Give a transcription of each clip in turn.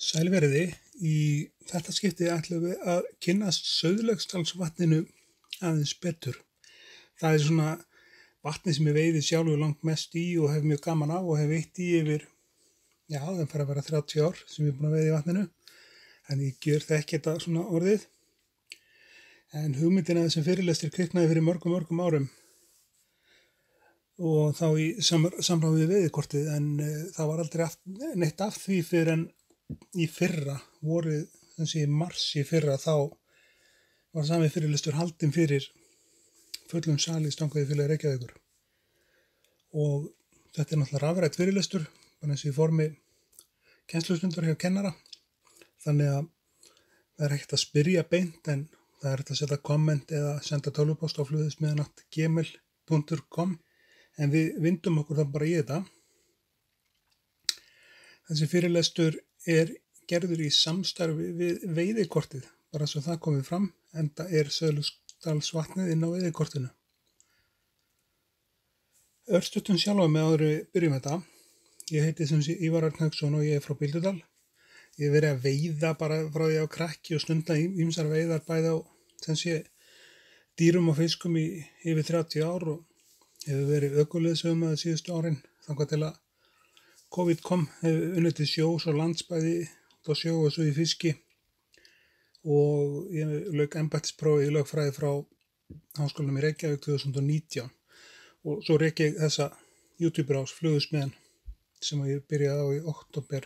Sælveriði, í þetta skipti ætlum við að kynnast Sauðlauksdalsvatninu aðeins betur. Það er svona vatni sem ég veiði sjálfur langt mest í og hef mjög gaman á og hef veitt í yfir, það fara að vera 30 ár sem ég er búin að veiða í vatninu. En ég gjör þekki þetta svona orðið. En hugmyndin að þessum fyrirlestur kviknaði fyrir mörgum árum og þá í samráði við veiðikortið, en það var aldrei neitt af því fyrir en í fyrra, vorið, þessi mars í fyrra, þá var sami fyrirlestur haldinn fyrir fullum sal í Stangavíðfélagi Reykjavíkur. Og þetta er náttúrulega rafrænt fyrirlestur, bara eins og í formi kennslustundar hjá kennara. Þannig að það er ekkert að spyrja beint, en það er hægt að setja komment eða senda tölvupóst á flugsmiðjan@gmail.com, en við vindum okkur það bara í þetta. Þessi fyrirlestur er gerður í samstarfi við veiðikortið, bara svo það komið fram, enda er Sauðlauksdalsvatnið inn á veiðikortinu. Örstutt sjálfa mig áður við byrjum þetta. Ég heiti sem sé Ívar Örn Hauksson og ég er frá Bíldudal. Ég hef verið að veiða bara frá því á krakki og stunda ýmsar veiðar bæði á sem sé dýrum og fiskum í yfir 30 ár og hefur verið ökuleiðsögumaður síðustu árin þangað til að COVID kom, hefur unnið til sjós og landsbæði á sjó og svo í fiski og ég lauk embættisprófi í lögfræði frá Háskólanum í Reykjavík 2019 og svo rek ég þessa YouTube-rás Flugsmiðjan sem ég byrjaði á í október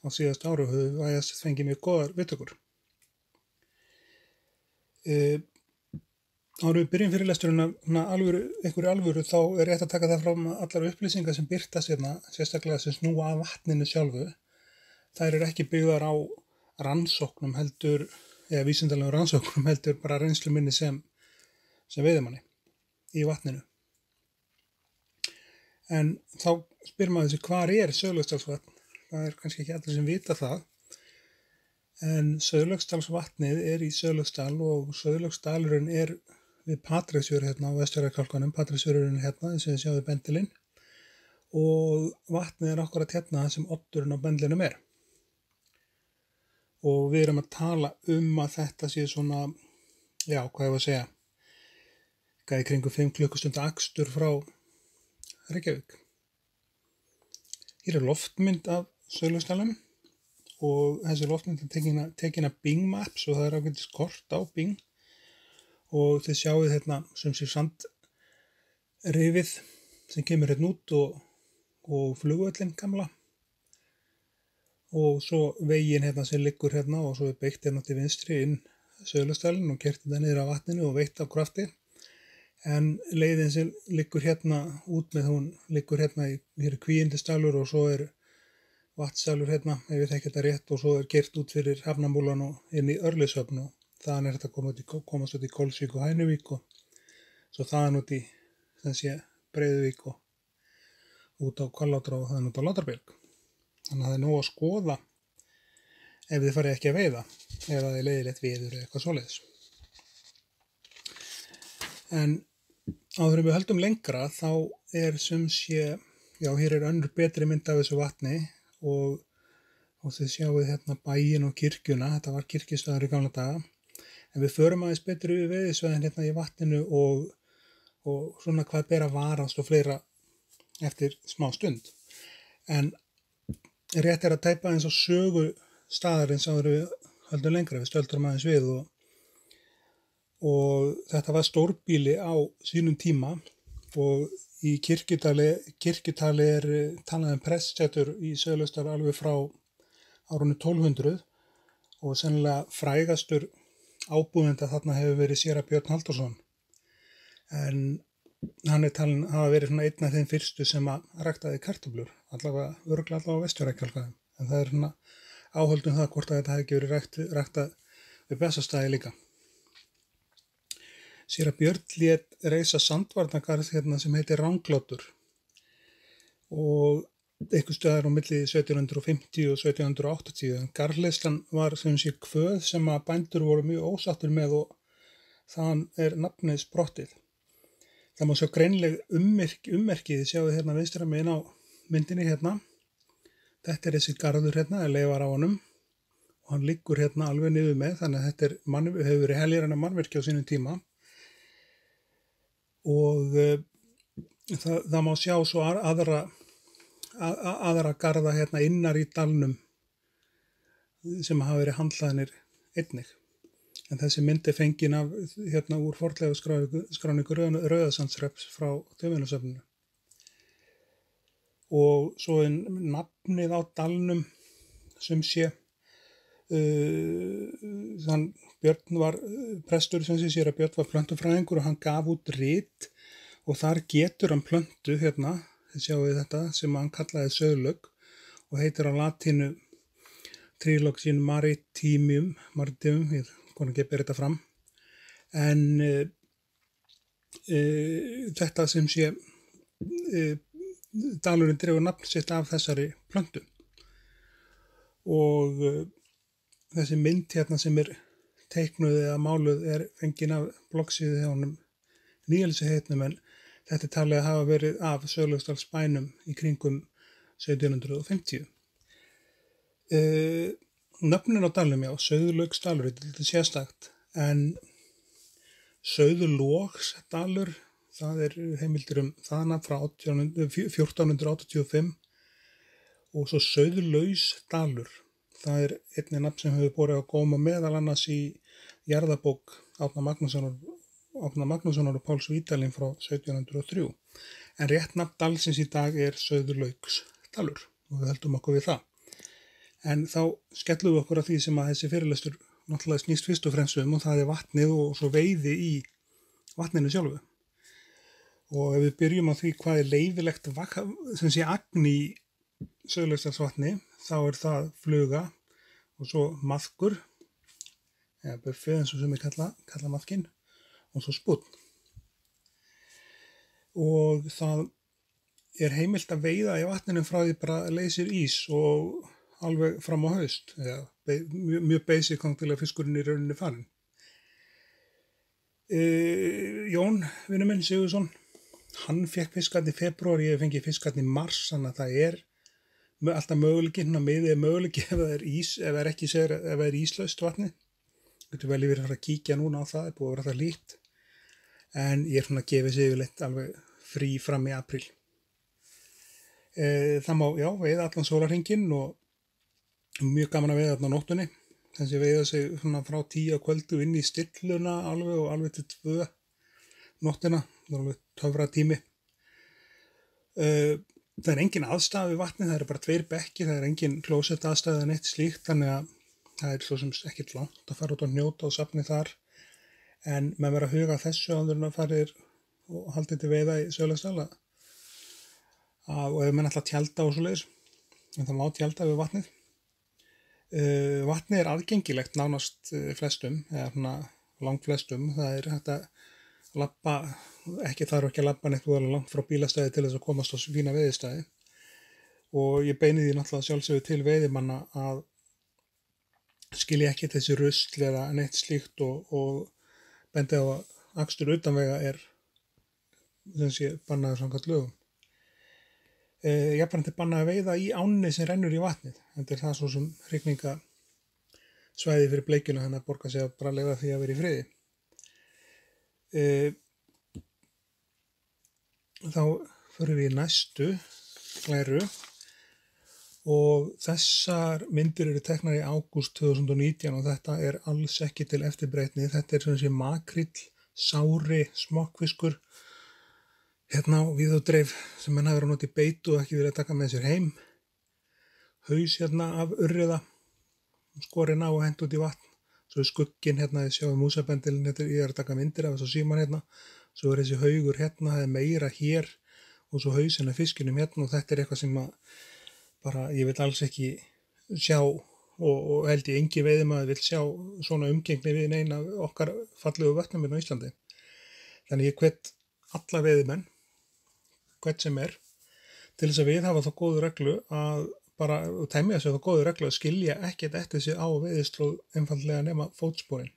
á síðast ári og hefur vægast fengið mjög góðar viðtökur. Áður við byrjum fyrirlesturinn af einhverju alvöru þá er rétt að taka það fram að allar upplýsingar sem birtast hérna, sérstaklega sem snúa að vatninu sjálfu, þær eru ekki byggðar á rannsóknum heldur, eða vísindalegum rannsóknum heldur bara reynslu minni sem veiðimanni í vatninu. En þá spyr maður þessi, hvar er Sauðlauksdalsvatn? Það er kannski ekki allir sem vita það, en Sauðlauksdalsvatnið er í Sauðlauksdal og Sauðlauksdalurinn er við Patreksfjörð hérna á Vestfjarðakálkanum, Patreksfjörðurinn hérna, sem þið sjáðu bendilinn, og vatnið er akkurat hérna sem oddurinn á bendlinum er. Og við erum að tala að þetta sé svona, hvað ég var að segja, í kringum 5 klukkustunda akstur frá Reykjavík. Hér er loftmynd af Sauðlauksdalnum og þessi loftmynd er tekin af Bing Maps og það er ágætis kort á Bing og þið sjáið hérna sem sé sandrifið sem kemur hérna út og flugvöllin gamla og svo veginn hérna sem liggur hérna og svo er beitt hérna til vinstri inn Sauðlauksdalinn og kert þetta niður á vatninu og veitt á krafti. En leiðin sem liggur hérna út með hún liggur hérna hér er Kvígindisdalur og svo er Vatnsdalur hérna, ef ég þekki þetta rétt, og svo er keyrt út fyrir Hafnarmúlann og inn í Örlishöfn og þaðan er þetta komast út í Kolsvík og Hænuvík og svo þaðan út í Breiðuvík og út á Hvallátra og þaðan út á Látrabjarg. Þannig að það er nóg að skoða ef þið farið ekki að veiða, ef það er leiðilegt veður eða eitthvað svoleiðis. En áður við höldum lengra þá er sem sé, hér er önnur betri mynd af þessu vatni og þið sjáuð hérna bæinn og kirkjuna, þetta var kirkjustaður í gamla daga, en við förum aðeins betur yfir veiðisvæðin hérna í vatninu og svona hvað ber að varast og fleira eftir smá stund. En rétt er að tæpa eins og sögu staðarins áður við höldum lengra, við stöldrum aðeins við og þetta var stórbýli á sínum tíma og í kirkjutali er talað prestsetur í Sauðlauksdal alveg frá árunni 1200 og sennilega frægastur ábúðenda þarna hefur verið séra Björn Halldórsson. En hann er talinn hafa verið svona einn af þeim fyrstu sem að ræktaði kartöflur, örugglega allavega á Vestfjarðakálkanum. En það er svona áhöldum það hvort að þetta hefði ekki verið ræktað við Bessastaði líka. Séra Björn lét reisa sandvarnagarð hérna sem heitir Ranglátur og einhvers staðar á milli 1750 og 1780 en garðleyslan var sem sé kvöð sem að bændur voru mjög ósáttur með og þaðan er nafnið sprottið. Það má sjá greinileg ummerkið, sjáðu hérna vinstra megin á myndinni hérna. Þetta er þessi garður hérna, leifar á honum og hann liggur hérna alveg niður með, þannig að þetta hefur verið heljarinnar mannvirki á sínum tíma og það má sjá svo aðra garða hérna innar í dalnum sem hafa verið handlaðinir einnig. En þessi mynd er fengin af hérna úr fornleifaskráningu Rauðasandshrepps frá Þjóðminjasafninu. Og svo er nafnið á dalnum sem sé, Björn var prestur sem sé sér að Björn var plöntufræðingur og hann gaf út rit og þar getur hann plöntu hérna, þið sjáu þetta, sem hann kallaði sauðlaug og heitir á latínu Triloxin maritimum, ég konum ekki bera þetta fram, en þetta sem sé, dalurinn dregur nafn sitt af þessari plöntu og þessi mynd hérna sem er teiknuð eða máluð er fengin af bloggsíðu hjá honum Níelsi heitnum, en þetta er talið að hafa verið af Sauðlaugsdalsbænum í kringum 1750. Nöfnin á dalnum, já, Sauðlaugsdalur, þetta er sérstakt, en Sauðlogsdalur, það er heimildir þaðan frá 1485 og svo Sauðlausdalur, það er einnig nafn sem hefur borið á góma meðal annars í jarðabók Árna Magnússonar og Páls Vídalín frá 1703. En rétt nafn dalsins í dag er Sauðlaugsdalur og við höldum okkur við það. En þá skellum við okkur að því sem að þessi fyrirlestur náttúrulega snýst fyrst og fremst og það er vatnið og svo veiði í vatninu sjálfu. Og ef við byrjum á því hvað er leyfilegt sem sé agn í Sauðlaugsdalsvatni, þá er það fluga og svo maðkur, eða buffið eins og sem við kalla maðkinn, og svo spúnn. Og það er heimilt að veiða í vatninu frá því bara leysir ís og alveg fram á haust, eða mjög basic til að fiskurinn í rauninni farin. Jón, vinur minn Sigurðsson, hann fekk fiskarn í febrúar, ég fengi fiskarn í mars, þannig að það er alltaf möguleiki, miðið er möguleiki ef það er ís, ef það er íslaust vatnið. Getur vel yfir að fara að kíkja núna á það, er búið að vera það lít. En ég er svona að gefa sig yfirleitt alveg frí fram í apríl. Það má, já, veiða allan sólarhringinn og mjög gaman að veiða þarna á nóttunni. Þessi veiða sig svona frá 10 á kvöldu inn í stilluna alveg til 2 nóttina. Það er alveg töfratími. Það er engin aðstaða við vatnið, það eru bara 2 bekkir, það er engin klósett aðstaða neitt slíkt, þannig að það er svo sem ekkert langt að fara út og njóta og safni þar. En maður verður að huga að þessu áður en að farir og haldið til veiða í Sauðlaugsdal og ef menn ætla að tjalda og svoleiðis, en það má tjalda við vatnið. Vatnið er aðgengilegt nánast flestum, eða svona langflestum. Það er hægt að labba, þarf ekki að labba neitt voðalega langt frá bílastæði til þess að komast á fína veiðistæði. Og ég beini því náttúrulega sjálfsögðu til veiðimanna að skilja ekki þessi rusl eða neitt slíkt og bendi á að akstur utanvega er sem sé bannaður samkvæmt lögum. Jafnframt er bannað að veiða í ánni sem rennur í vatnið. Þetta er það svo sem hrygningasvæði fyrir bleikjuna, þannig að borga sig að bara leyfa því að vera í friði. Þá förum við í næstu glæru og þessar myndir eru teknar í ágúst 2019 og þetta er alls ekki til eftirbreytni. Þetta er sem sé makríll, sári, smokkfiskur hérna á Víðátreif sem menn hafa verið að nota í beitu og ekki vilja taka með sér heim. Haus hérna af urriða, skorinn á og hent út í vatn. Svo er skugginn hérna, þið sjáum músabendilinn, ég er að taka myndir af þessu síman hérna. Svo er þessi haugur hérna, það er meira hér og svo hausinn af fiskinum hérna og þetta er eitthvað sem bara ég vil alls ekki sjá og held ég engi veiðimaður vill sjá svona umgengni við neina okkar fallegu vötnum hérna á Íslandi. Þannig ég hvet alla veiðimenn, hvert sem er, til þess að viðhafa þá góðu reglu að bara temja sig þá góðu reglu að skilja ekkert eftir sig á veiðislóð einfaldlega nema fótsporin.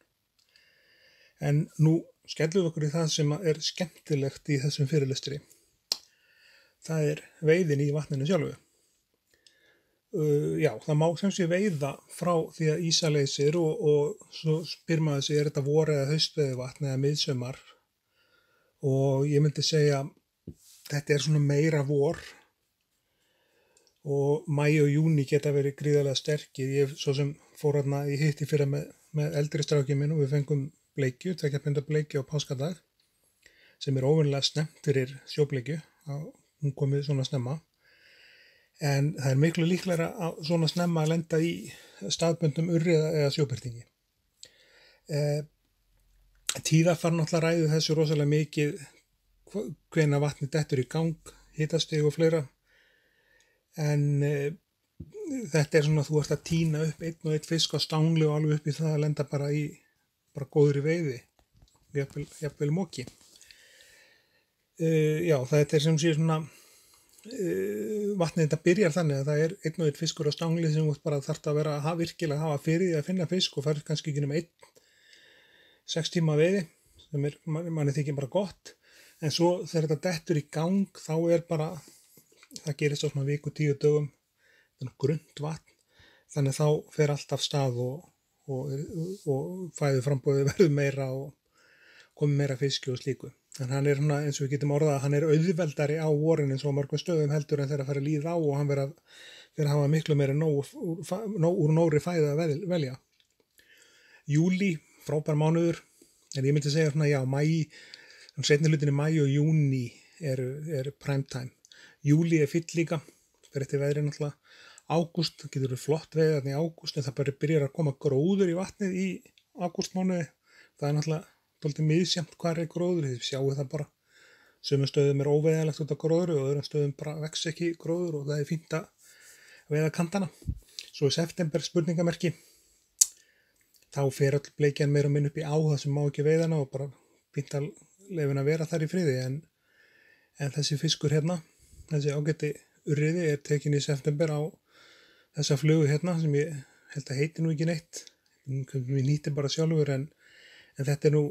En nú skellum við okkur í það sem er skemmtilegt í þessum fyrirlestri. Það er veiðin í vatninu sjálfu. Já, það má sem sé veiða frá því að ísa leysir og svo spyr maður sig, er þetta vor eða haustveðuvatn eða miðsumar? Og ég myndi segja, þetta er svona meira vor og maí og júní geta verið gríðarlega sterkir. Ég svo sem fór hérna í hitti fyrir með eldri strákinn minn og við fengum bleikju, 2 pinda bleikju á páskadag sem er óvenjulega snemmt fyrir sjóbleikju, hún komið svona snemma. En það er miklu líklegra að svona snemma að lenda í staðbundum urriða eða sjóbirtingi. Tíðafar náttúrulega ræður þessu rosalega mikið hvenær vatnið dettur í gang, hitastig og fleira. En þetta er svona að þú ert að tína upp einn og einn fisk á stangli og alveg upp í það að lenda bara góður í veiði, jafnvel moki. Já, þetta er sem sé svona vatnið þetta byrjar þannig að það er einn og einn fiskur á stangli sem þú bara þarft að vera virkilega hafa fyrir því að finna fisk og færð kannski ekki um 6 tíma veiði sem manni þykir bara gott, en svo þegar þetta dettur í gang þá er bara, það gerist á svona viku 10 dögum, þannig grunnt vatn, þannig þá fer allt af stað og fæðu frambóðið verður meira og komið meira fiski og slíku. En hann er svona, eins og við getum orðað, hann er auðveldari á vorin eins og á mörgum stöðum heldur en þegar að fara að líða á og hann verður að hafa miklu meira úr nógri fæðu að velja. Júlí, frábær mánuður, en ég myndi segja svona, já, seinni hlutinni maí og júní eru prime time. Júlí er fýll líka, fyrir eftir veðri náttúrulega. Ágúst, það getur verið flott veður þarna í ágúst, en það bara byrjar að koma gróður í vatnið í ágústmánuði. Það er náttúrulega dálítið misjafnt hvar er gróður, þið sjáu það bara. Sumum stöðum er óveiðanlegt út af gróðri og öðrum stöðum bara vex ekki gróður og það er fínt að veiða kantana. Svo í september spurningamerki, þá fer öll bleikjan meira og minn upp í á það sem má ekki veiðana og bara fínt að leyfa að vera þar í friði. En þessi fiskur hérna, þessi ágæti urriði er tekin í september á þessa flugu hérna sem ég held að heiti nú ekki neitt. Við nýttum bara sjálfur en þetta er nú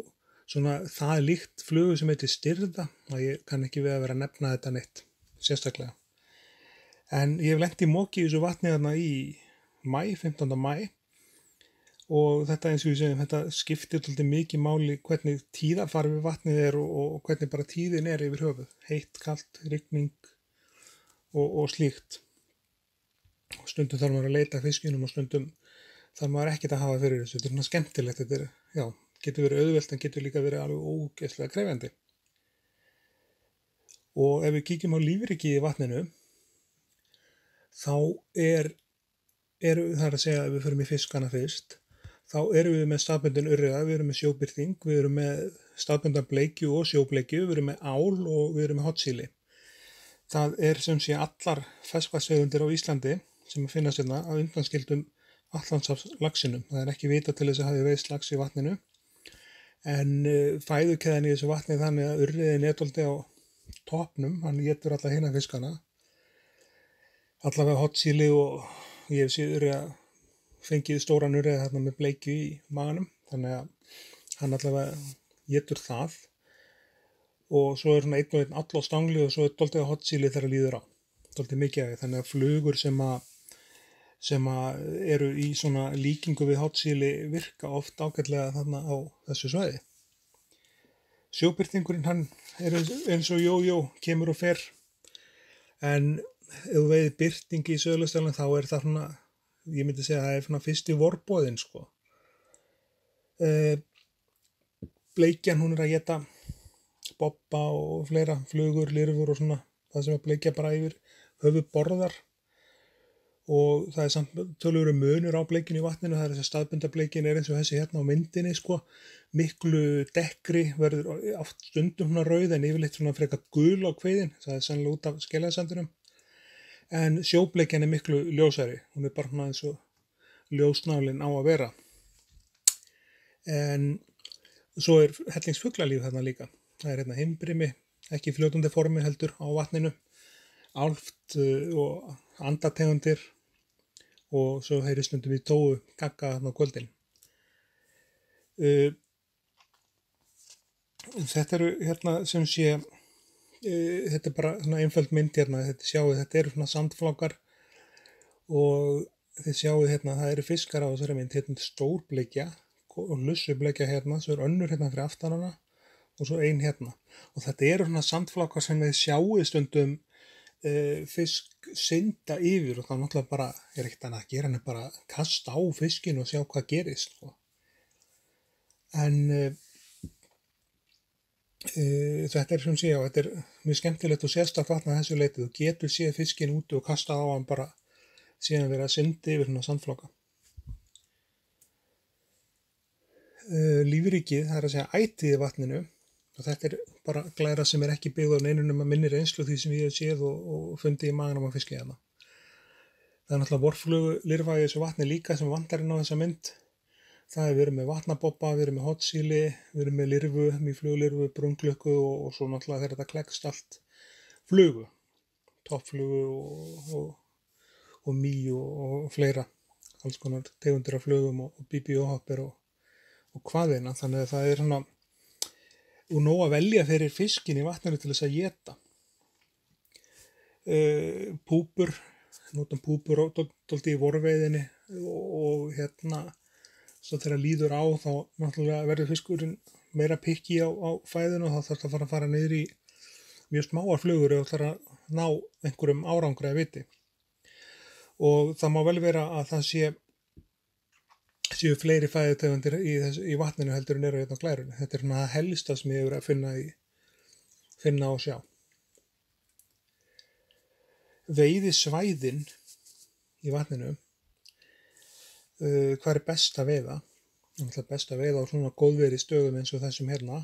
svona það líkt flugu sem heitir styrða og ég kann ekki við að vera að nefna þetta neitt sérstaklega. En ég hef lent í moki í þessu vatni þarna í 15. maí og þetta eins og ég segi, þetta skiptir svolítið mikið máli hvernig tíðafar við vatnið er og hvernig bara tíðin er yfir höfuð. Heitt, kalt, rigning og slíkt. Og stundum þarf maður að leita fiskinum og stundum þarf maður ekkert að hafa fyrir þessu. Þetta er svona skemmtilegt, þetta er, já, getur verið auðvelt en getur líka verið alveg ógeðslega krefjandi. Og ef við kíkjum á lífríkið í vatninu, þá það er að segja ef við förum í fiskana fyrst, þá erum við með staðbundin urriða, við erum með sjóbirting, við erum með staðbundan bleikju og sjóbleikju, við erum með ál og við erum með hottsíli. Það er sem sé allar ferskvatnsauðundir á Íslandi sem finnast hérna að undanskildum Atlantshafslaxinum. Það er ekki vitað til þess að hafi veiðst lax í vatninu. En fæðukeðjan í þessu vatni þannig að urriðin er dálítið á toppnum, hann étur alla hina fiskana. Allavega hottsíli og ég hef séð urriða fengið stóran urriða þarna með bleikju í maganum, þannig að hann allavega étur það. Og svo er svona einn og einn all á stangli og svo er dálítið hottsíli þegar líður á. Dálítið mikið af því, þannig að flugur sem eru í svona líkingu við hottsíli virka oft ágætlega þarna á þessu svæði. Sjóbirtingurinn hann er eins og jójó, kemur og fer, en ef þú veiðir birtingi í Suðurlandsdælum þá er það svona, ég myndi segja að það er svona fyrsti vorboðinn sko. Bleikjan hún er að éta bobba og fleira, flugur, lirfur og svona, það sem að bleikja bara yfir höfuð borðar. Og það er samt töluverður munur á bleikjunni í vatninu, það er þess að staðbundableikin er eins og þessi hérna á myndinni sko, miklu dekkri, verður oft stundum svona rauð en yfirleitt svona frekar gul á kveiðin, það er sannlega út af skeljaðsandinum, en sjóbleikjan er miklu ljósari, hún er bara svona eins og ljósnálin á að vera. En svo er hellingsfuglalíf þarna líka, það er hérna himbrimi, ekki fljótandi formi heldur á vatninu, álft og andategundir og svo heyri stundum í tóu gagga þarna á kvöldin. Þetta eru hérna sem sé, þetta er bara svona einföld mynd hérna, þetta sjáu, þetta eru svona sandflákar og þið sjáu hérna, það eru fiskar á þessari mynd, hérna stórbleikja og lussubleikja hérna, svo önnur hérna fyrir aftan hana og svo ein hérna. Og þetta eru svona sandflákar sem við sjáu stundum fisk synda yfir og þá náttúrulega bara er ekkert annað að gera en bara kasta á fiskinu og sjá hvað gerist. Sko. En þetta er sem sé, þetta er mjög skemmtilegt og sérstakt vatn að þessu leiti. Þú getur séð fiskin úti og kasta á hann bara síðan verið að synda yfir svona sandfláka. Lífríkið, það er að segja ætið í vatninu, og þetta er bara glæra sem er ekki byggð á neinunum að minni reynslu því sem ég hef séð og fundið í maganum á fiski hérna. Það er náttúrulega vorflugu lirfa í þessu vatni líka sem vantar inn á þessa mynd. Það er verið með vatnabobba, verið með hotsíli, verið með lirfu, mýflugulirfu, brunglökku og svo náttúrulega þegar þetta klekkst allt flugu, toppflugu og mý og fleira, alls konar tegundir af flugum og bíbíóhoppir og hvaðina, þannig að það er svona og nóg að velja fyrir fiskin í vatninu til þess að éta. Púpur, notum púpur dálítið í vorveiðinni og hérna svo þegar líður á þá náttúrulega verður fiskurinn meira pikki á fæðinu og þá þarf það að fara niður í mjög smáar flugur ef það þarf að ná einhverjum árangri að viti. Og það má vel vera að það séu fleiri fæðutegundir í vatninu heldur en eru hérna á glærunni. Þetta er svona helsta sem ég hefur að finna og sjá. Veiðisvæðin í vatninu, hvað er best að veiða? Það er best að veiða á svona góðveri stöðum eins og þessum hérna.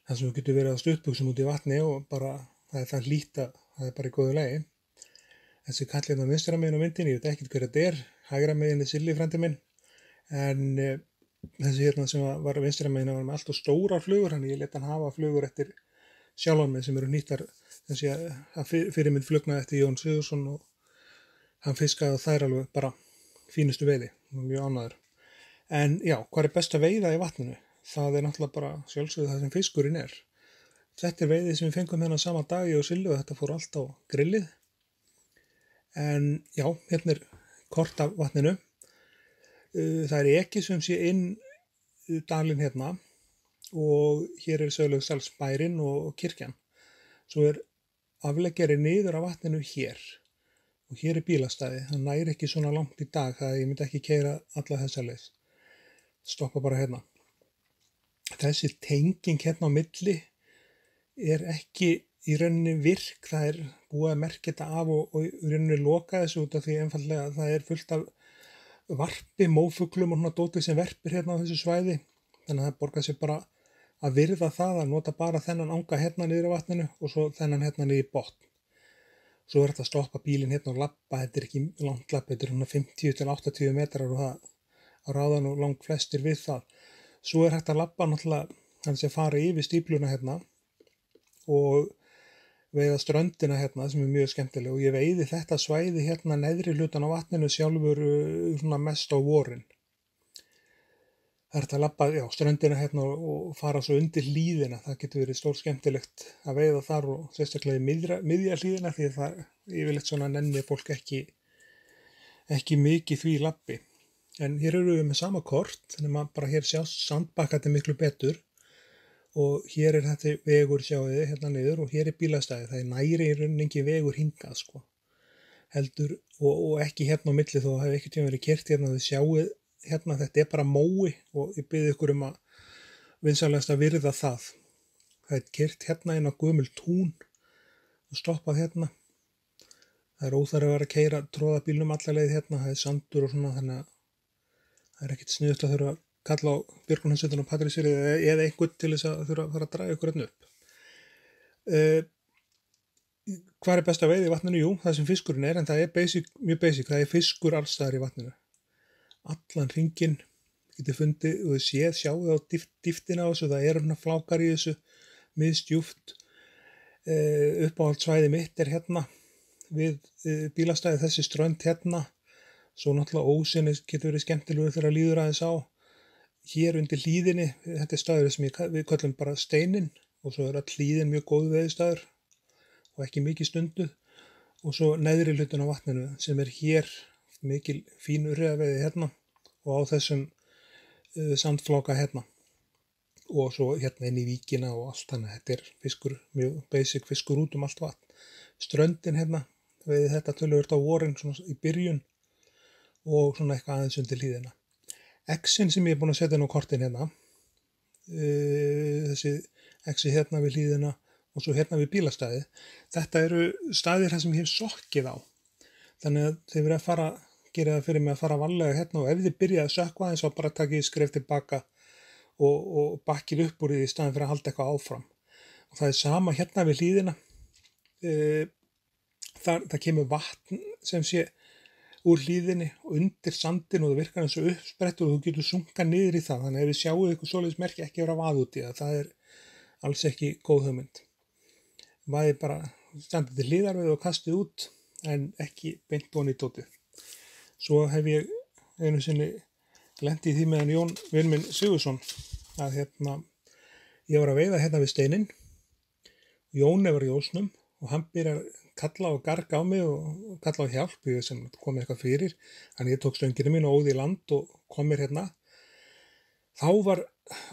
Það sem þú getur verið á stuttbuxum út í vatni og bara, það er það hlýtt að það er bara í góðu lagi. Þessi kallinn á vinstra megin á myndinni, ég veit ekkert hver þetta er, hægra megin er Silli frændi minn, en þessi hérna sem var vinstra megin var með alltaf stórar flugur, hann ég let hann hafa flugur eftir sjálfan mig sem eru nýttar, þessi að fyrirmynd flugna eftir Jón Sigurðsson og hann fiskaði þær alveg bara fínustu veiði, mjög ánægður. En já, hvað er best að veiða í vatninu? Það er náttúrulega bara sjálfsögðu það sem fiskurinn er. Þetta er veiðið sem við fengum hérna sama dag ég og Silli og þetta fór allt á grillið. En já, hérna er kort af vatninu. Það er ekki sem sé inn dalinn hérna og hér er Sauðlauksdalsbærinn og kirkjan. Svo er afleggjari niður af vatninu hér og hér er bílastæði. Það næri ekki svona langt í dag það ég myndi ekki keyra alla þessa leið. Stoppa bara hérna. Þessi tenging hérna á milli er ekki í rauninni virk, það er búið að merkja þetta af og í rauninni loka þessu út af því einfallega að það er fullt af varpi, mófuglum og svona dóti sem verpir hérna á þessu svæði. Þannig að það borgar sér bara að virða það að nota bara þennan anga hérna niður á vatninu og svo þennan hérna niður í botn. Svo er þetta að stoppa bílinn hérna og labba, þetta er ekki langt lapp, þetta er svona 50 til 80 metrar og það ráða nú langt flestir við það. Svo er hægt að labba náttúrulega, þannig að fara yfir stípluna hérna og veiða ströndina hérna sem er mjög skemmtileg og ég veiði þetta svæði hérna neðri hlutan á vatninu sjálfur svona mest á vorin. Það er að labba ströndina hérna og fara svo undir hlíðina, það getur verið stór skemmtilegt að veiða þar og sérstaklega í miðja hlíðina því að það yfirleitt svona nenni fólk ekki mikið því labbi. En hér eru við með sama kort, þannig að bara hér sjást sandbakkandi miklu betur. Og hér er þetta vegur sjáiði hérna niður og hér er bílastæði. Það er næri í rauninni engin vegur hingað sko. Heldur og ekki hérna á milli þó að hafi ekkert verið keyrt hérna. Þið sjáið hérna þetta er bara mói og ég bið ykkur um að vinsamlegast að virða það. Það er keyrt hérna inn á gömul tún og stoppað hérna. Það er óþarfi að vera að keyra tróða bílnum alla leið hérna. Það er sandur og svona þannig að það er ekkert sniðugt að þurfa að kalla á björgunarsveitina og Patrísfirði eða einhvern til þess að þurfa að fara að draga ykkur hérna upp. Hvað er best að veiða í vatninu? Jú, það sem fiskurinn er, en það er mjög basic, það er fiskur alls staðar í vatninu. Allan hringinn getið fundið og þið sjáðu á dýftina á þessu, það eru hérna flákar í þessu, miðstjúft. Uppáhaldssvæði mitt er hérna við bílastæði þessi strönd hérna. Svo náttúrulega ósinni getur verið skemmtilegur þegar líður aðeins á. Hér undir hlíðinni, þetta er staður sem við köllum bara steininn og svo er all hlíðin mjög góð veiðistaður og ekki mikið stunduð og svo neðri hlutun á vatninu sem hér mikil fín urriðaveiði hérna og á þessum sandfláka hérna og svo hérna inn í víkina og allt þannig. Þetta fiskur, mjög basic fiskur út allt vatn. Ströndin hérna, veiði þetta töluvert á vorin svona í byrjun og svona eitthvað aðeins undir hlíðina. Exin sem ég búin að setja inn á kortin hérna, þessi exi hérna við hlíðina og svo hérna við bílastæði. Þetta eru staðir þar sem ég hef sokkið á. Þannig að þið verið að gera það fyrir mig að fara varlega hérna og ef þið byrjaði að sökkva eins og bara takið skref tilbaka og bakkið upp úr því í staðin fyrir að halda eitthvað áfram. Og það sama hérna við hlíðina. Það kemur vatn sem sé úr hlíðinni og undir sandin og það virkar eins og uppsprettur og þú getur sunkað niður í það. Þannig að ef við sjáum eitthvað svoleiðis merki ekki vera að vaða út í það er alls ekki góð hugmynd. Vaðið bara standið til hliðar við og kastið út en ekki beint ofan í dótið. Svo hef ég einu sinni lent í því meðan Jón, vinn minn Sigurðsson, að ég var að veiða hérna við steininn. Jón var í ósnum og hann byrjar að kalla og garga á mig og kalla á hjálp ég sem kom eitthvað fyrir. Þannig ég tók stöngina mín og óði í land og kom mér hérna. Þá var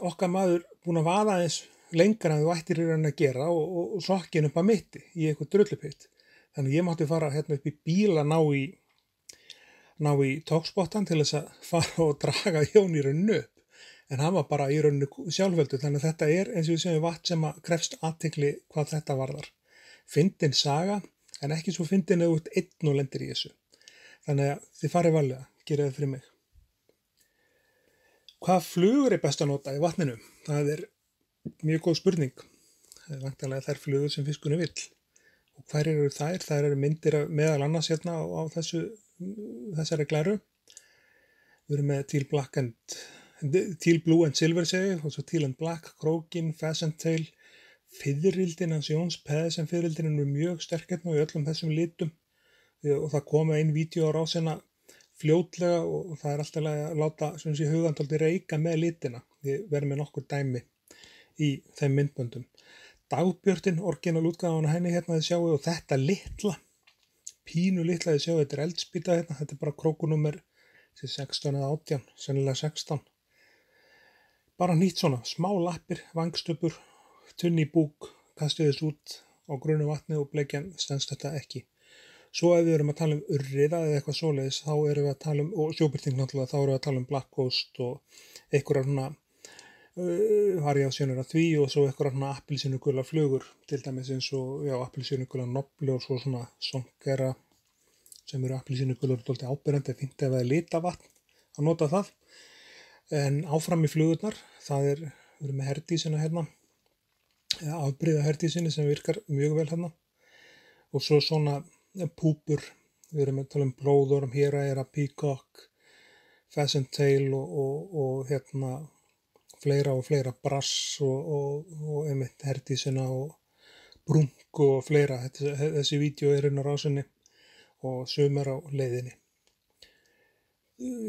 okkar maður búinn að vaða eins lengra en þú ættir í raun að gera og sokkin upp að mitti í eitthvað drullupitt. Þannig ég mátti fara hérna upp í bíl að ná í tókspottan til þess að fara og draga Jón í rauninu upp. En hann var bara í rauninu sjálfveldur, þannig að þetta eins og við segjum vatn sem að krefst athygli hvað þetta varðar. Fyndin saga, en ekki svo fyndin eða út einn og lendir í þessu. Þannig að þið farið varlega, gerið það fyrir mig. Hvað flugur best að nota í vatninu? Það mjög góð spurning. Það væntanlega þær flugur sem fiskunni vill. Og hver eru þær? Þær eru myndir meðal annars hérna á þessari glæru. Við erum með Teal Blue and Silver segi, og svo Teal and Black, krókin, pheasant tail, fiðrildin hans Jóns, peðisen fiðrildin mjög sterk hérna í öllum þessum litum og það kom ein vídeo á rásina fljótlega og það alltaf að láta hugandaldi reika með litina. Við verðum með nokkur dæmi í þeim myndböndum. Dagbjörtin, orginalútgáfan á henni hérna þið sjáu og þetta litla, pínu litla þið sjáu, þetta eldspýta hérna, þetta bara krókunúmer 16 eða 18, sennilega 16. Bara nýtt svona, smá lappir, vangstöpur, tunn í búk, kastið þess út á grunnu vatni og bleikjan stenst þetta ekki. Svo ef við erum að tala urriða eða eitthvað svoleiðis, þá erum við að tala og sjóbirting náttúrulega, þá erum við að tala Black Ghost og einhverjar svona variásjónir af því og svo einhverjar svona appelsínugula flugur, til dæmis eins og appelsínugula nobli og svo svona sonkera sem eru appelsínugulur dálítið áberandi, fínt ef það litavatn að nota það. En áfram í flugurnar, við erum með herdísina hérna, afbrigða herdísinni sem virkar mjög vel hérna og svo svona púpur, við erum að tala blóðorm, héraeyra, peacock, pheasant tail og hérna fleira og fleira, brass og einmitt herdísina og brunku og fleira. Þessi vídeo inn á rásinni og sumar á leiðinni.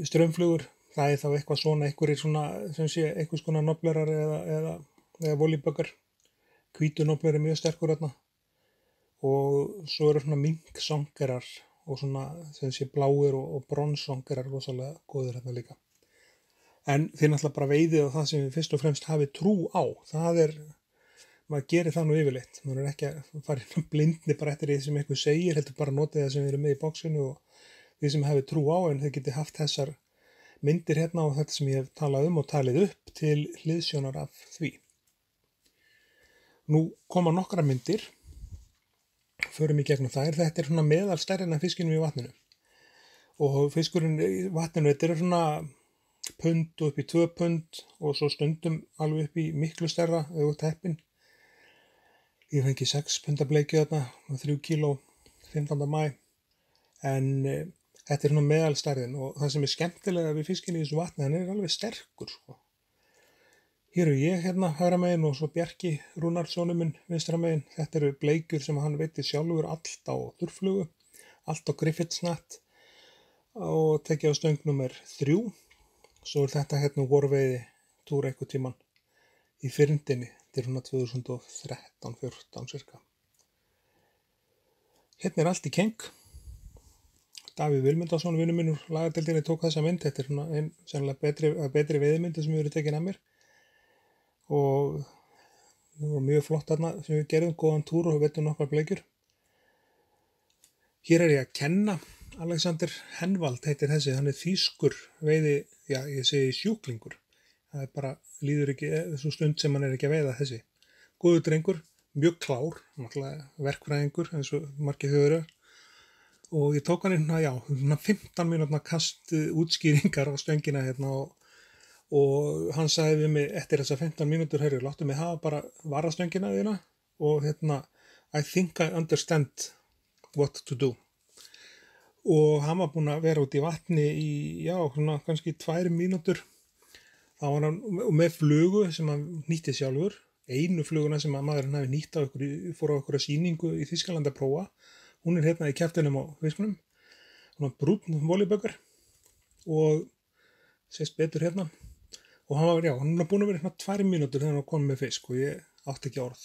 Straumflugur, það þá eitthvað svona, einhverjir svona, sem sé, einhvers konar noblerar eða voliböggar. Hvítu nobler mjög sterkur hérna. Og svo eru svona minksongerar og svona, sem sé, bláir og bronsongerar rosalega góðir hérna líka. En þið náttúrulega bara veiðið á það sem við fyrst og fremst hafið trú á. Maður gerir það nú yfirleitt. Maður ekki að fara inn á blindni bara eftir því sem eitthvað segir, heldur bara notið það sem við erum með í bóksinu og því sem hafið trú á, en þið getið haft þessar myndir hérna og þetta sem ég hef talað og talið upp til hliðsjónar af því. Nú koma nokkra myndir, förum í gegnum þær. Þetta svona meðal stærri en fiskinum í vatninu. Og fiskurinn í vatninu, þetta svona pund og upp í 2 pund og svo stundum alveg upp í miklu stærra ef út heppinn. Ég fengi 6 punda bleikju þarna og 3 kíló 15. maí. En þetta svona meðalstærðin og það sem skemmtilega við fiskin í þessu vatni, hann alveg sterkur sko. Hér ég hérna hægra megin og svo Bjarki Rúnar sonur minn vinstra megin. Þetta eru bleikjur sem hann veitti sjálfur allt á þurrflugu, allt á Griffithsnett og tekið á stöng númer 3. Svo þetta hérna vorveiði túr eitthvað tíman í fyrndinni. Þetta svona 2013-14 cirka. Hérna allt í keng. Davíð Vilmundarson, vinur minn úr lagadeildinni, tók þessa mynd. Þetta svona sennilega betri veiðimyndi sem við verið tekin af mér. Og það var mjög flott þarna sem við gerðum, góðan túr og við veitum nokkar bleikjur. Hér ég að kenna. Alexander Henvald heitir þessi, hann þýskur veiði, ég segi sjúklingur. Það bara líður ekki svo stund sem hann ekki að veiða þessi. Góður drengur, mjög klár, verkfræðingur eins og margir þjóður. Og ég tók hann svona 15 mínútna kast útskýringar á stöngina hérna og hann sagði við mig eftir þessar 15 mínútur, láttu mig hafa bara varastöngina þína og I think I understand what to do. Og hann var búinn að vera út í vatni í, svona kannski 2 mínútur. Þá var hann með flugu sem hann nýtti sjálfur, einu fluguna sem maðurinn hafi nýtt fór á okkur sýningu í Þýskalandi að prófa. Hún hérna í kjaftinum á fiskunum. Hún var brúnn voliböggar og sést betur hérna. Og hann var búinn að vera hérna 2 mínútur þegar hann kom með fisk og ég átti ekki orð.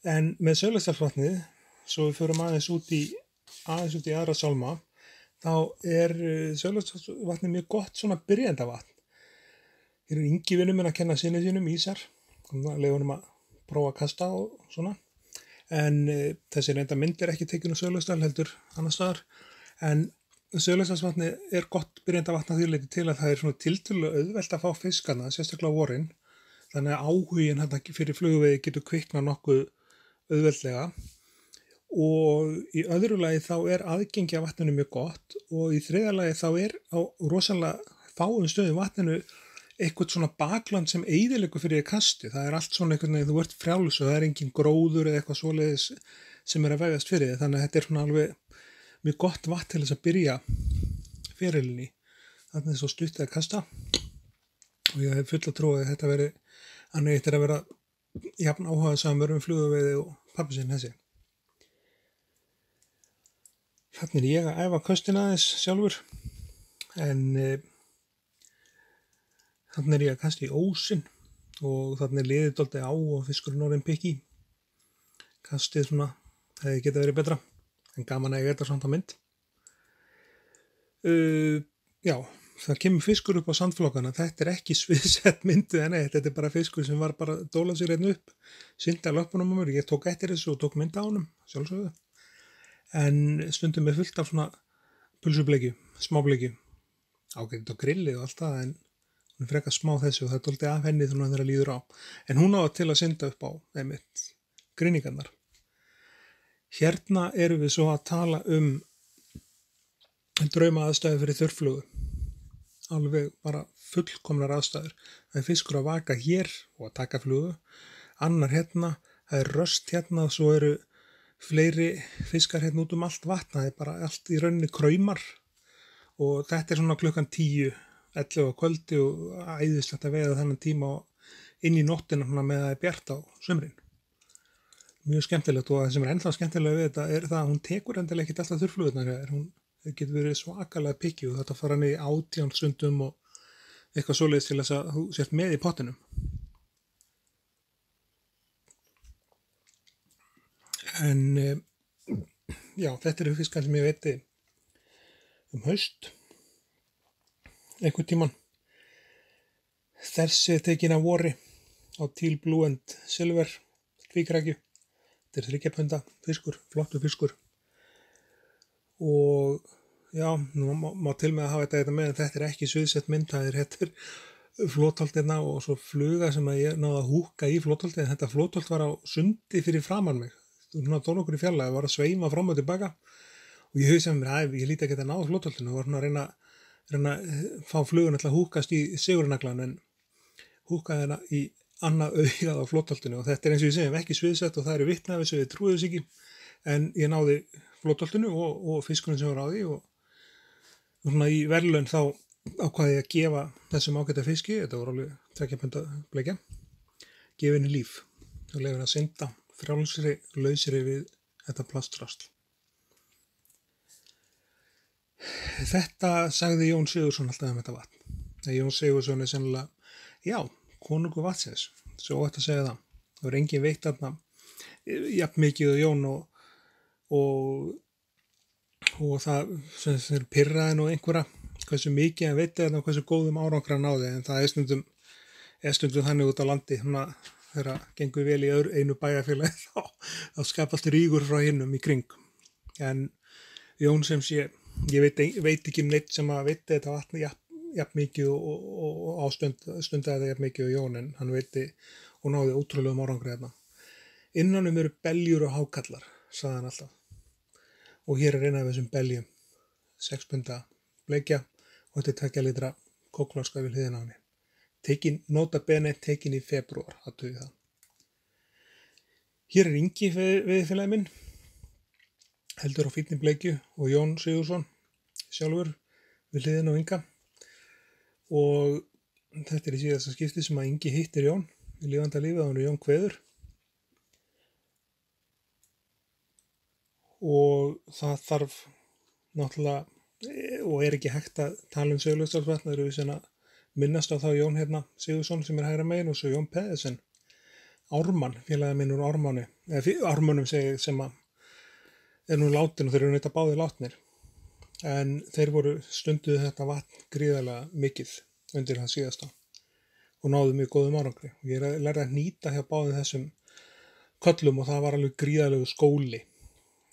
En með Sauðlauksdalsvatnið, svo við förum aðeins út í aðra sálma, þá Sauðlauksdalsvatnið mjög gott svona byrjendavatn. Hér Ingi vinur minn að kenna syni sínum Ísar, leyfa honum að prófa að kasta og svona. En þessi reynda mynd ekki tekin úr Sauðlauksdal heldur annars staðar. En Sauðlauksdalsvatnið gott byrjendavatn að því leyti til að það svona tiltölulega auðvelt að fá fiskana, sérstaklega á vorin. Þannig að áhuginn fyrir flugveiði getur kviknað nokkuð auðveldlega. Og í öðru lagi þá aðgengi að vatninu mjög gott og í þriðja lagi þá á rosalega fáum stöðum vatninu eitthvað svona bakland sem eyðileggur fyrir kasti. Það allt svona einhvern veginn, þú ert frjáls og það engin gróður eða eitthvað svoleiðis sem að vefjast fyrir þig. Þannig að þetta svona alveg mjög gott vatn til þess að byrja ferilinn í. Þannig svo stutt að kasta og ég hef fulla trú að þetta veri hann eittir að vera jafn áhugasamur flugveiði og pabbi sinn þessi. Þannig ég að æfa köstin aðeins sjálfur en þannig ég að kasta í ósinn og þannig liðið dálítið á og fiskurinn orðinn pikki. Kastið svona, hefði getað verið betra, en gaman að ég þetta svona mynd. Það kemur fiskur upp á sandflokkana, þetta ekki sviðsett myndið en þetta bara fiskur sem var bara dólað sér einn upp, synda löpunum á mér, ég tók eftir þessu og tók mynd á honum, sjálfsögðu. En stundum fullt af svona pulsubleikju, smábleikju, ágætt á grillið og allt það en hún frekar smá þessu og það dálítið af henni þegar það líður á. En hún á til að synda upp á gryningarnar. Hérna erum við svo að tala drauma aðstæður fyrir þurrflugu. Alveg bara fullkomnar aðstæður. Það fiskur að vaka hér og að taka flugu. Annar hérna, það röst hérna og svo eru fleiri fiskar hérna út allt vatn. Það bara allt í rauninni kraumar og þetta svona klukkan 10. 11 á kvöldi og æðislegt að veiða þennan tíma inn í nóttina með að bjart á sumrin. Mjög skemmtilegt og það sem ennþá skemmtilega við þetta það að hún tekur endilega ekki alltaf þurrflugurnar. Hún getur verið svakalega pikki og þetta fara hann í 18 stundum og eitthvað svoleiðis til þess að þú sért með í pottinum. En þetta eru fiskar sem ég veiti haust. Einhvern tímann. Þessi tekin af vori á Teal Blue and Silver tvíkrækju. Þetta 3 punda fiskur, flottur fiskur. Og nú má til með að hafa þetta með en þetta ekki sviðsett mynd, þetta flotholtina og svo fluga sem að ég náði að húka í flotholti en þetta flotholt var á sundi fyrir framan mig. Svona tónokkur í fjarlægi, var að sveima fram og tilbaka og ég hugsaði mér, ég líti ekki að ná flotholtinu og var svona að reyna að fá flugun til að húkast í sigurnaglan en húkaði hana í annað augað á flotholtinu og þetta eins og ég segjum ekki sviðsett og það eru vitnað þessu við trúið þess ekki en ég náði flotholtinu og fiskunum sem var á því og svona í verðlaun þá ákvaði ég að gefa þessum ágæta fiski, þetta voru alveg 2 punda bleikja, gefa henni líf og leyfa henni að synda frjálsri, lausri við þetta plastrast. Þetta sagði Jón Sigurðsson alltaf þetta vatn. Jón Sigurðsson sennilega, konungur vatnsins, svo ætti að segja það. Það var engin veitt þarna, jafn mikið og Jón og og það sem pirraði nú einhverja hversu mikið hann veitti og hversu góðum árangri hann náði, en það er stundum þannig út á landi þegar það gengur vel í einu bæjarfélagi þá skapast rígur frá hinnum í kring. En Jón sem sé, ég veit ekki neitt sem að veitti þetta vatn jafn mikið og stundaði þetta jafn mikið og Jón, en hann veitti og náði ótrúlegum árangri þarna. Innanum eru beljur og hákallar, sagði hann alltaf. Og hér er eina af þessum beljum, 6 punda bleikja og þetta er 2 lítra kókflaska við hliðina á henni. Nota bene tekin í febrúar, athugið það. Hér er Ingi veiðifélagi minn, heldur á fínni bleikju, og Jón Sigurðsson sjálfur við hliðina á Inga. Og þetta er í síðasta skipti sem að Ingi hittir Jón í lifanda lífi, þá er Jón kveður. Og það þarf náttúrulega, og er ekki hægt að tala Sauðlauksdalsvatn, það eru við sem að minnast á þá Jón Sigurðsson sem er hægra megin og svo Jón Pedersen, Ármann, félagi minn úr Ármannum sem að er nú látin og þeir eru þetta báðir látnir. En þeir stunduðu þetta vatn gríðarlega mikið undir það síðasta og náðu mjög góðum árangri. Og ég lærði að nýta hjá báðum þessum köllum og það var alveg gríðarlegu skóli.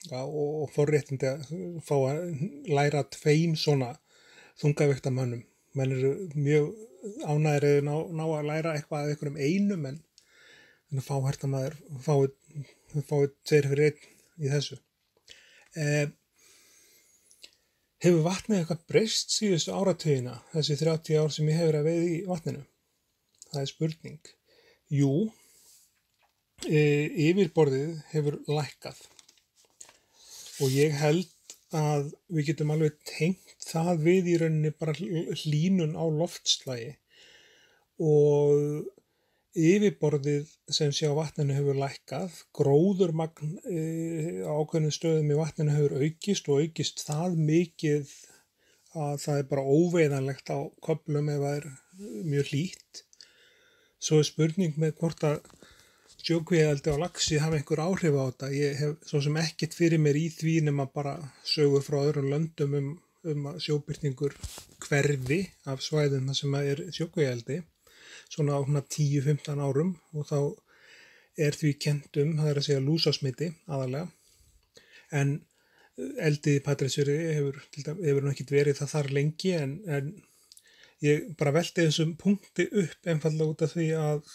Ja, og forréttindi að fá að læra 2 svona þungavíktamönnum. Menn eru mjög ánægðir ná að læra eitthvað af einhverjum einum, en að fáhært að maður fái 2 fyrir 1 í þessu. Hefur vatnið eitthvað breyst síðustu áratugina, þessi 30 ár sem ég hefur að veiða í vatninu? Það er spurning. Jú, yfirborðið hefur lækkað. Og ég held að við getum alveg tengt það við í rauninni bara hlýnun á loftslagi, og yfirborðið sem sé á vatninu hefur lækkað, gróðurmagn á ákveðnum stöðum í vatninu hefur aukist það mikið að það er bara óveiðanlegt á köflum ef það er mjög hlýtt. Svo er spurning með hvort að sjókvíaeldi á laxi hafa einhver áhrif á þetta. Ég hef svo sem ekkert fyrir mér í því nema bara sögur frá öðrum löndum að sjóbirtingur hverfi af svæðum þar sem er sjókvíaeldi, svona á 10-15 árum, og þá er því kennt það er að segja lúsasmiti aðalega. En eldið í Patreksfirði hefur nú ekkert verið það þar lengi, en ég bara velti þessum punkti upp einfaldlega út af því að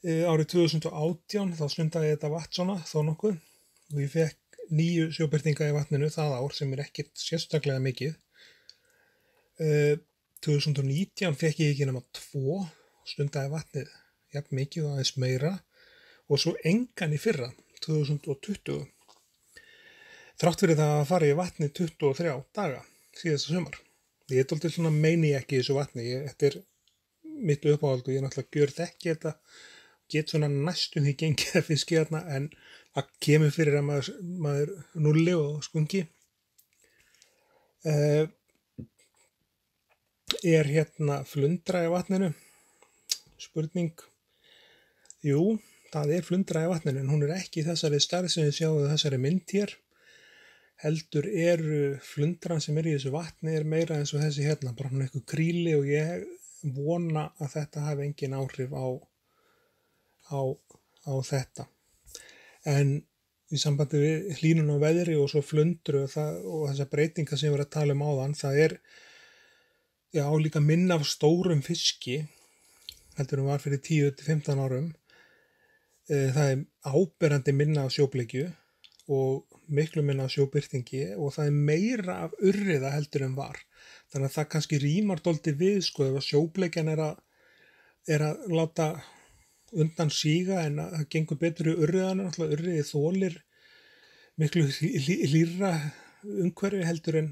árið 2018 þá stundaði ég þetta vatn svona þó nokkuð og ég fekk 9 sjóbirtinga í vatninu það ár sem er ekkert sérstaklega mikið. 2019 fekk ég ekki nema 2, stundaði vatnið jafn mikið og aðeins meira, og svo engan í fyrra 2020. Þrátt fyrir það að fara í vatnið 23 daga síðasta sumar. Ég er dálítið svona meini ekki í þessu vatni, þetta er mitt uppáhald og ég náttúrulega gjör þekki þetta, get svona næstum því gengið að fiski þarna, en það kemur fyrir að maður nulli og skungi. Er flundra í vatninu? Spurning. Jú, það er flundra í vatninu, en hún er ekki í þessari stærð sem við sjáum þessari mynd hér. Heldur flundran sem er í þessu vatni er meira eins og þessi bara hún eitthvað kríli, og ég vona að þetta hafi engin áhrif á þetta. En í sambandi við hlýnun á veðri og svo flundru og þessar breytingar sem ég var að tala um áðan, það er líka minna af stórum fiski heldur var fyrir 10-15 árum. Það er áberandi minna af sjóbleikju og miklu minna af sjóbirtingi, og það er meira af urriða heldur en var. Þannig að það kannski rímar dálítið við, ef að sjóbleikjan er að láta undan síga, en að það gengur betur í urriðanu. Náttúrulega urriði þolir miklu hlýrra umhverfi heldur en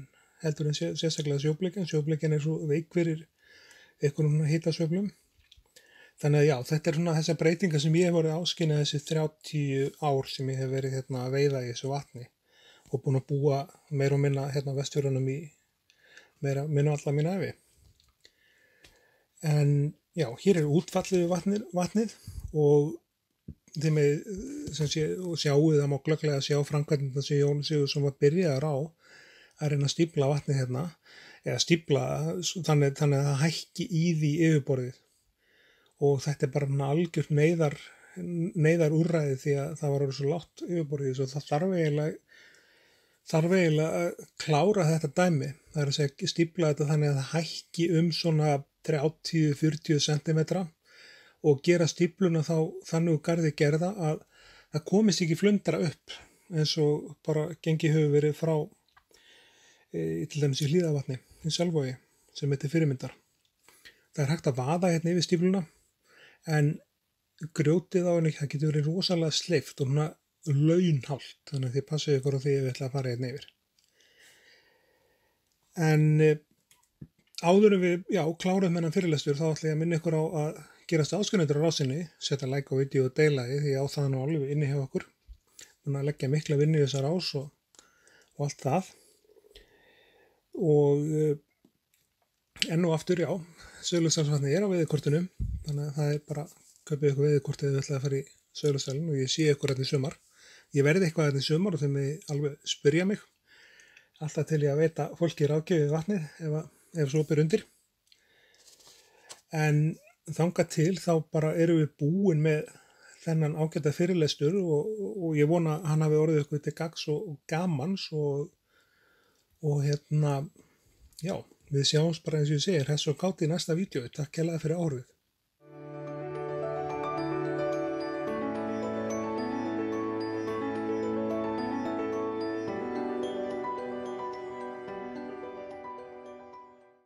sérstaklega sjóbleikjan. Sjóbleikjan er svo veik fyrir einhverjum hitasveiflum. Þannig að þetta er svona þessar breytingar sem ég hef verið áskynjað þessi 30 ár sem ég hef verið að veiða í þessu vatni og búin að búa meira og minna Vestfjörðunum í minna alla mína ævi. En hér er útfallið við vatnið og og sjáu það má glögglega sjá framkvæmdina sem Jón Sigurðsson var byrjaður á að reyna að stífla vatnið hérna, eða stífla þannig að það hækki í því yfirborðið. Og þetta er bara algjört neyðar úrræði því að það var orðið svo lágt yfirborðið, svo það þarf eiginlega að klára þetta dæmi. Það er að segja stífla þetta þannig að það hækki svona 30-40 cm og gera stífluna þá þannig úr garði gerða að það komist ekki flundra upp eins og bara gengi hefur verið frá til dæmis í Hlíðarvatni í Selvogi sem heitir fyrirmyndar. Það er hægt að vaða hérna yfir stífluna en grjótið á henni, það getur verið rosalega sleift og svona launhált, þannig að þið passið ykkur á því ef við ætla að fara hérna yfir. En áður en við, klárum þennan fyrirlestur, þá ætla ég að minna ykkur á að gerast áskrifendur á rásinni, setja like á vídeó og deila því á það nú alveg inni hjá okkur. Búin að leggja mikla vinnu í þessa rás og allt það. Og enn og aftur, Sauðlauksdalsvatnið er á veiðikortinu, þannig að það er bara kaupið ykkur veiðikort ef þið ætlaði að fara í Sauðlauksdalinn og ég sé ykkur þetta í sumar. Ég verði eitthvað þetta í sumar og þeim við alveg spyrja mig. Alltaf til ég að veita fólki ráðgjöf vatnið ef svo ber undir. En þangað til þá bara erum við búin með þennan ágæta fyrirlestur og ég vona að hann hafi orðið ykkur til gagns og gamans og við sjáumst bara eins og ég segir, hess og kátt í næsta vídeo. Takk kærlega fyrir áhrifið.